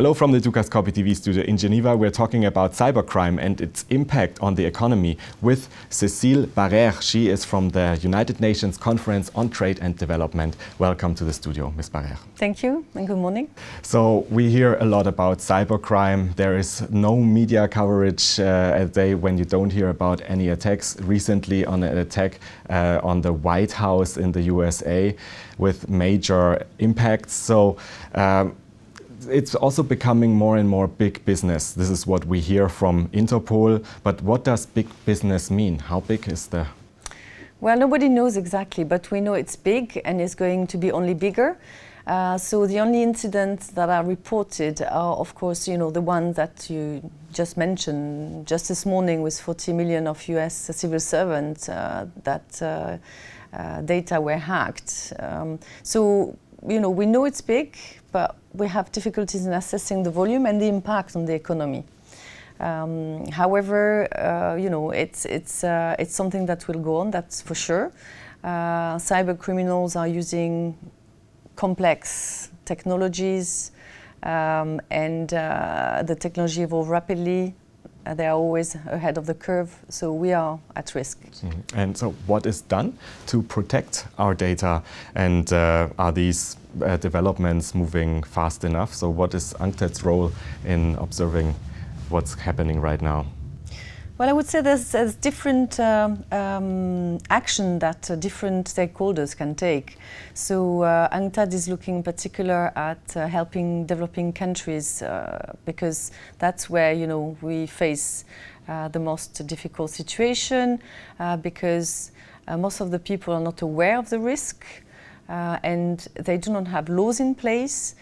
Hello from the Dukascopy TV studio in Geneva. We're talking about cybercrime and its impact on the economy with Cecile Barayre. She is from the United Nations Conference on Trade and Development. Welcome to the studio, Ms. Barayre. Thank you and good morning. So we hear a lot about cybercrime. There is no media coverage a day when you don't hear about any attacks. Recently on an attack on the White House in the USA with major impacts. So it's also becoming more and more big business. This is what we hear from Interpol. But what does big business mean? How big is the... Well, nobody knows exactly, but we know it's big and it's going to be only bigger. So the only incidents that are reported are, of course, the ones that you just mentioned. Just this morning with 40 million of US civil servants that data were hacked. So, we know it's big, but we have difficulties in assessing the volume and the impact on the economy. However, it's something that will go on, that's for sure. Cyber criminals are using complex technologies and the technology evolves rapidly. They are always ahead of the curve, so we are at risk. Mm-hmm. And so what is done to protect our data, and are these developments moving fast enough? So what is UNCTAD's role in observing what's happening right now? Well, I would say there's different action that different stakeholders can take. So UNCTAD is looking in particular at helping developing countries because that's where we face the most difficult situation because most of the people are not aware of the risk and they do not have laws in place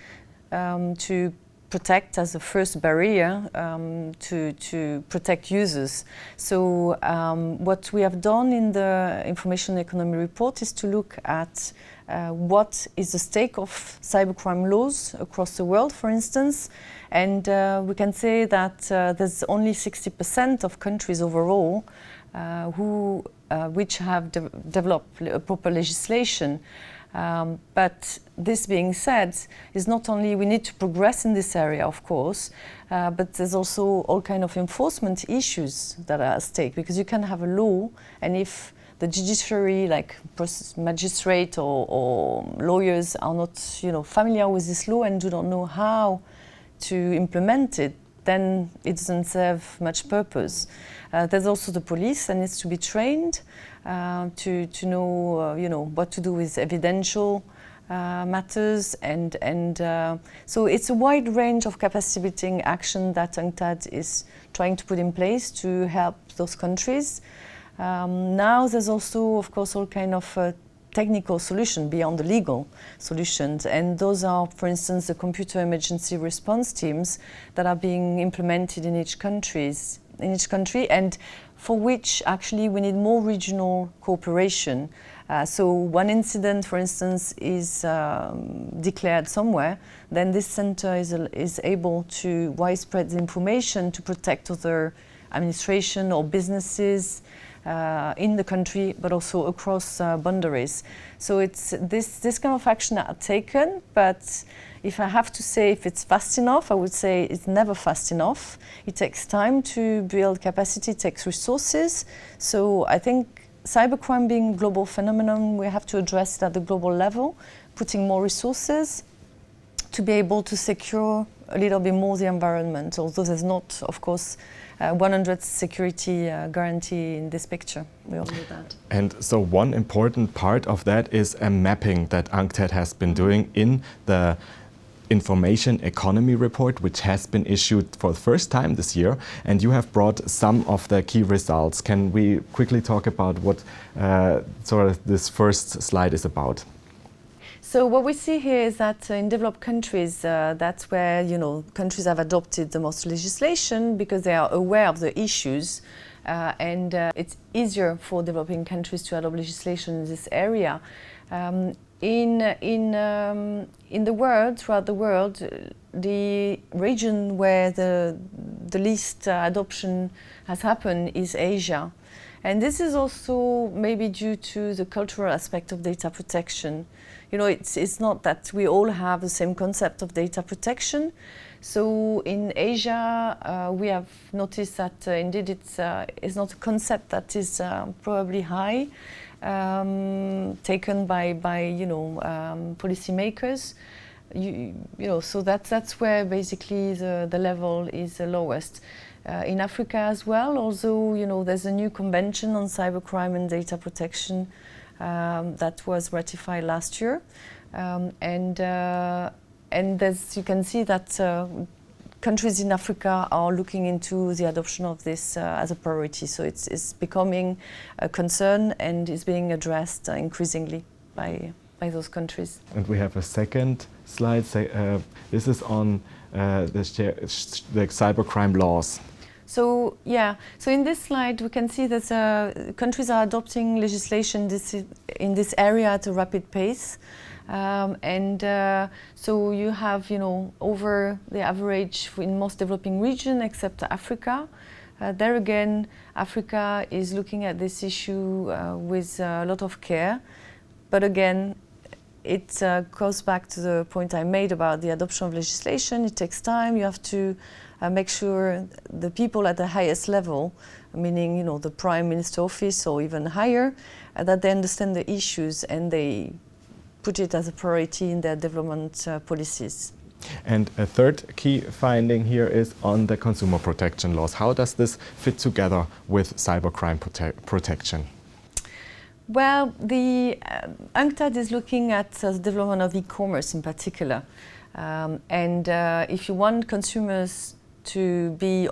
to protect as a first barrier to protect users. So what we have done in the Information Economy Report is to look at what is the stake of cybercrime laws across the world, for instance. And we can say that there's only 60% of countries overall which have developed a proper legislation. But this being said, is not only we need to progress in this area, of course, but there's also all kind of enforcement issues that are at stake, because you can have a law, and if the judiciary, like magistrate or lawyers, are not familiar with this law and do not know how to implement it, then it doesn't serve much purpose. There's also the police that needs to be trained to know what to do with evidential matters, and so it's a wide range of capacity building action that UNCTAD is trying to put in place to help those countries. Now there's also, of course, all kind of technical solution beyond the legal solutions, and those are, for instance, the computer emergency response teams that are being implemented in each country, and for which actually we need more regional cooperation. So one incident, for instance, is declared somewhere, then this center is able to widespread the information to protect other administration or businesses in the country, but also across boundaries. So it's this kind of action are taken, but if I have to say if it's fast enough, I would say it's never fast enough. It takes time to build capacity, it takes resources. So I think cybercrime being a global phenomenon, we have to address it at the global level, putting more resources to be able to secure a little bit more the environment, although there's not, of course, 100 security guarantee in this picture. We all know that. And so one important part of that is a mapping that UNCTAD has been doing in the Information Economy Report, which has been issued for the first time this year, and you have brought some of the key results. Can we quickly talk about what sort of this first slide is about? So what we see here is that in developed countries, that's where countries have adopted the most legislation because they are aware of the issues, and it's easier for developing countries to adopt legislation in this area. In the world, throughout the world, the region where the least adoption has happened is Asia. And this is also maybe due to the cultural aspect of data protection. You know, it's not that we all have the same concept of data protection. So in Asia, we have noticed that indeed it's not a concept that is probably high, taken by policymakers. You know, so that's where basically the level is the lowest. In Africa as well, although there's a new convention on cybercrime and data protection that was ratified last year, and as you can see that countries in Africa are looking into the adoption of this as a priority. So it's becoming a concern and is being addressed increasingly by those countries. And we have a second slide. This is on the cybercrime laws. So yeah, so in this slide we can see that countries are adopting legislation in this area at a rapid pace. So you have, over the average in most developing regions except Africa. There again, Africa is looking at this issue with a lot of care. But again, it goes back to the point I made about the adoption of legislation. It takes time. You have to make sure the people at the highest level, meaning the Prime Minister office or even higher, that they understand the issues and they put it as a priority in their development policies. And a third key finding here is on the consumer protection laws. How does this fit together with cybercrime protection? Well, the UNCTAD is looking at the development of e-commerce in particular. If you want consumers to be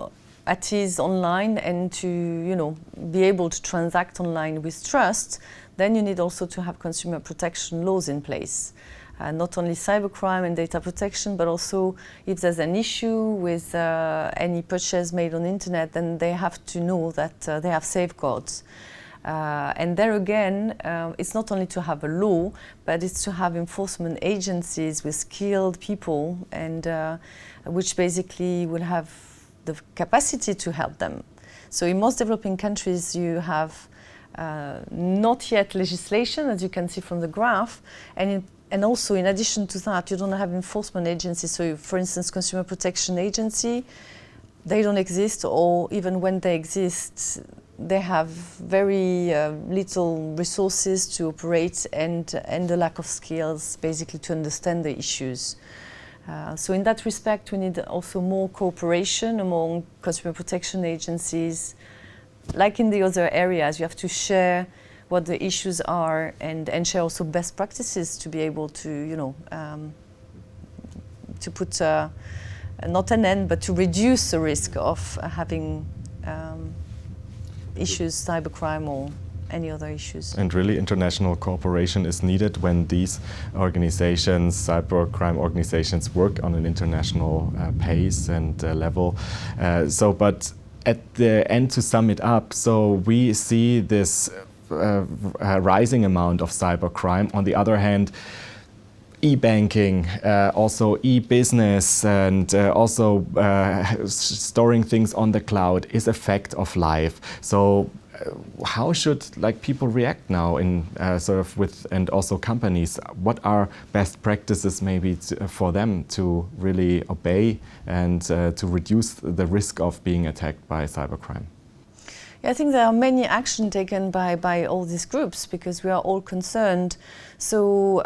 at ease online and to be able to transact online with trust, then you need also to have consumer protection laws in place. Not only cybercrime and data protection, but also if there's an issue with any purchase made on the internet, then they have to know that they have safeguards. And there again, it's not only to have a law, but it's to have enforcement agencies with skilled people and which basically will have the capacity to help them. So in most developing countries, you have not yet legislation, as you can see from the graph, and also in addition to that, you don't have enforcement agencies. So for instance, Consumer Protection Agency, they don't exist, or even when they exist, they have very little resources to operate and the lack of skills basically to understand the issues. So in that respect, we need also more cooperation among consumer protection agencies. Like in the other areas, you have to share what the issues are and share also best practices to be able to, to put not an end, but to reduce the risk of having issues, cybercrime or any other issues. And really international cooperation is needed when these organizations, cybercrime organizations, work on an international pace and level. But at the end, to sum it up, so we see this rising amount of cybercrime. On the other hand, e-banking, also e-business, and also storing things on the cloud is a fact of life. So how should people react now in and also companies? What are best practices maybe for them to really obey and to reduce the risk of being attacked by cybercrime? I think there are many actions taken by all these groups because we are all concerned. So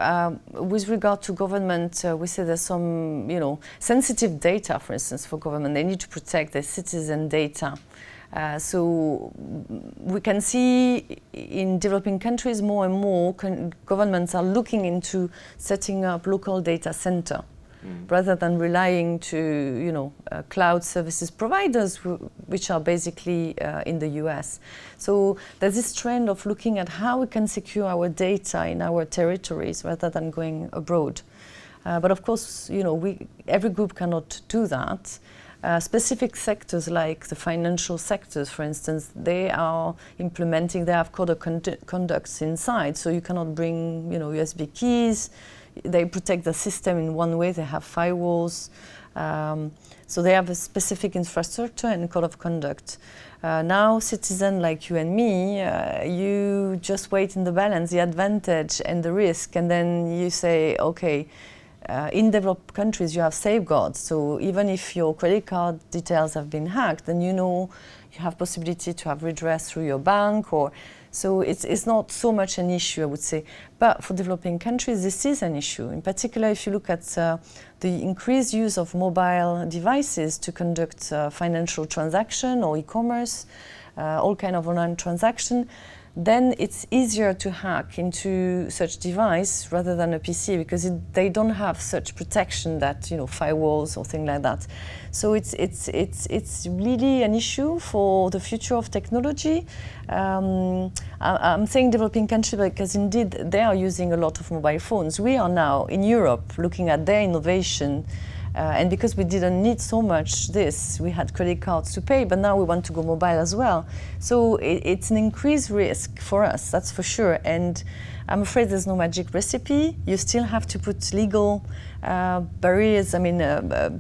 with regard to government, we say there's some sensitive data, for instance, for government. They need to protect their citizen data. So we can see in developing countries more and more governments are looking into setting up local data center. Rather than relying to cloud services providers, which are basically in the US. So there's this trend of looking at how we can secure our data in our territories rather than going abroad. But of course, every group cannot do that. Specific sectors like the financial sectors, for instance, they are implementing, they have code of conducts inside, so you cannot bring USB keys. They protect the system in one way, they have firewalls. So they have a specific infrastructure and code of conduct. Now, citizens like you and me, you just wait in the balance, the advantage and the risk, and then you say, okay, in developed countries you have safeguards. So even if your credit card details have been hacked, then you know you have possibility to have redress through your bank, or so it's not so much an issue, I would say. But for developing countries, this is an issue. In particular, if you look at the increased use of mobile devices to conduct financial transaction or e-commerce, all kind of online transaction, then it's easier to hack into such device rather than a PC, because they don't have such protection that, firewalls or things like that. So it's really an issue for the future of technology. I'm saying developing countries because indeed they are using a lot of mobile phones. We are now in Europe looking at their innovation. And because we didn't need so much this, we had credit cards to pay, but now we want to go mobile as well. So it's an increased risk for us, that's for sure. And I'm afraid there's no magic recipe. You still have to put legal barriers,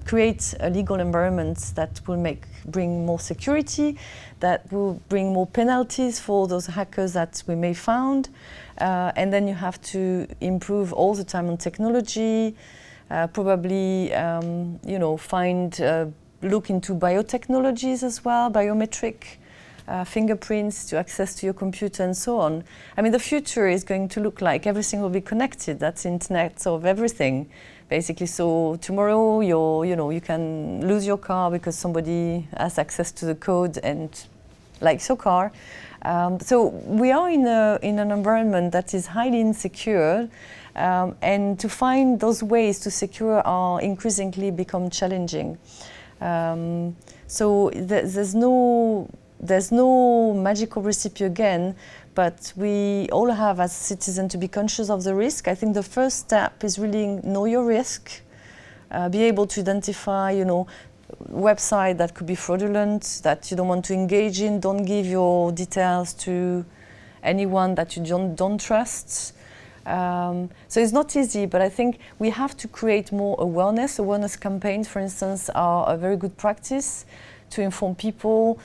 create a legal environment that will bring more security, that will bring more penalties for those hackers that we may find. And then you have to improve all the time on technology, probably, look into biotechnologies as well, biometric fingerprints to access to your computer and so on. I mean, the future is going to look like everything will be connected. That's internet of everything, basically. So tomorrow, you can lose your car because somebody has access to the code and likes your car. So we are in an environment that is highly insecure. And to find those ways to secure are increasingly become challenging. So there's no magical recipe again, but we all have as citizens to be conscious of the risk. I think the first step is really know your risk, be able to identify, website that could be fraudulent, that you don't want to engage in. Don't give your details to anyone that you don't trust. So it's not easy, but I think we have to create more awareness. Awareness campaigns, for instance, are a very good practice to inform people,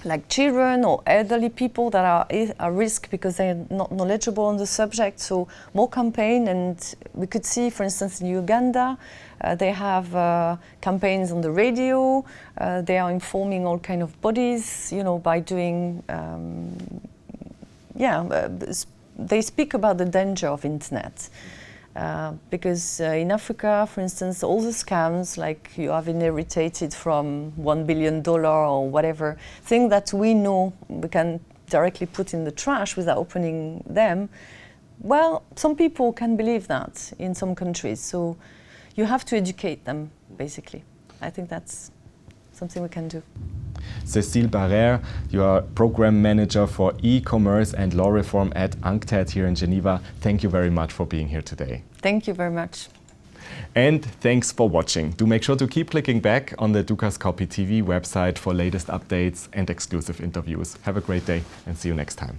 like children or elderly people that are at risk because they're not knowledgeable on the subject. So more campaign, and we could see, for instance, in Uganda, they have campaigns on the radio. They are informing all kind of bodies, by doing, they speak about the danger of internet. Because in Africa, for instance, all the scams, like you have inherited from $1 billion or whatever, thing that we know we can directly put in the trash without opening them, well, some people can believe that in some countries. So you have to educate them, basically. I think that's something we can do. Cecile Barayre, you are Program Manager for E-Commerce and Law Reform at UNCTAD here in Geneva. Thank you very much for being here today. Thank you very much. And thanks for watching. Do make sure to keep clicking back on the Dukascopy TV website for latest updates and exclusive interviews. Have a great day and see you next time.